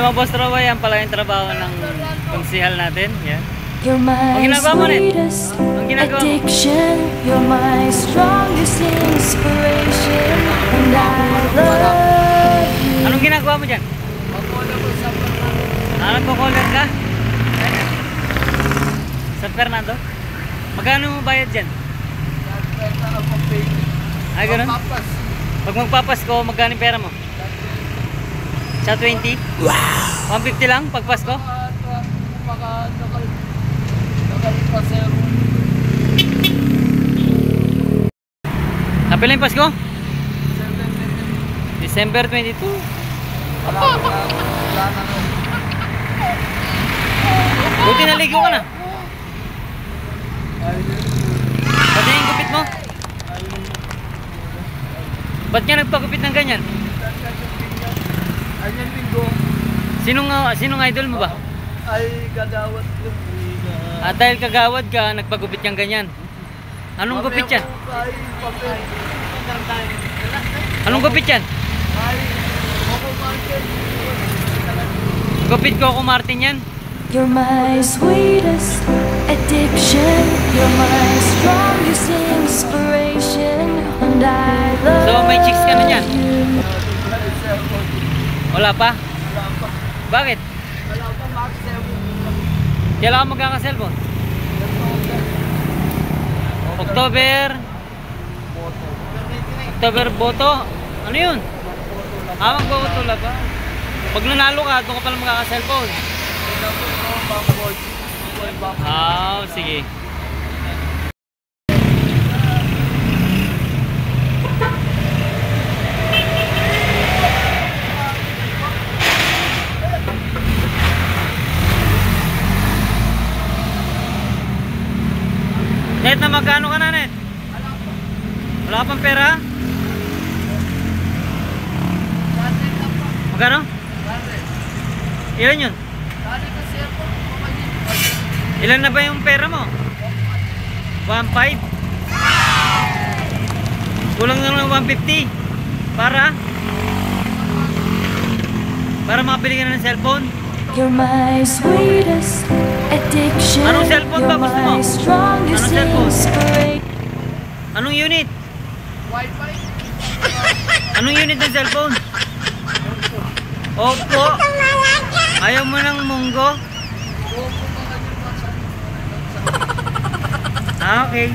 mga boss tropa, yan pala yung trabaho ng konsihal natin. Yan. You're my sweetest addiction. You're my strongest inspiration. And I love you. Anong ginagawa mo dyan? Nagko-caller ka? San Fernando? Magkano mo bayad dyan? Ay, ganun? Pag magpapasko, magkano yung pera mo? Sa 20? Wow! 150 lang pag Pasko? Kapila yung Pasko? December 22. Buti naligo ka na. Pati yung gupit mo? Ba't nga nagpagupit ng ganyan? Sinong idol mo ba? Ay, kagawad ko. Dahil kagawad ka, nagpagupit niyang ganyan. Anong gupit yan? Anong gupit yan? Gupit Coco Martin yan? You're my sweetest addiction. You're my strongest inspiration. And I love you. So may chicks ka na yan? Wala pa? Bakit? Kailan ka magkaka-cellphone? October boto? Ano yun? Magboboto lang ba? Pag nanalo ka, doon ka pala magkaka-cellphone. Sige. Net, na magkano ka na, Net? Wala pang pera? Magkano? Ilan yun? Ilan na ba yung pera mo? 1.5? Kulang na lang 150. Para makabili ka na ng cellphone. You're my sweetest addiction. Anong cellphone ba gusto mo? Anong cellphone? Anong unit? Wi-Fi? Anong unit ng cellphone? Oppo? Ayaw mo ng Munggo? Okay.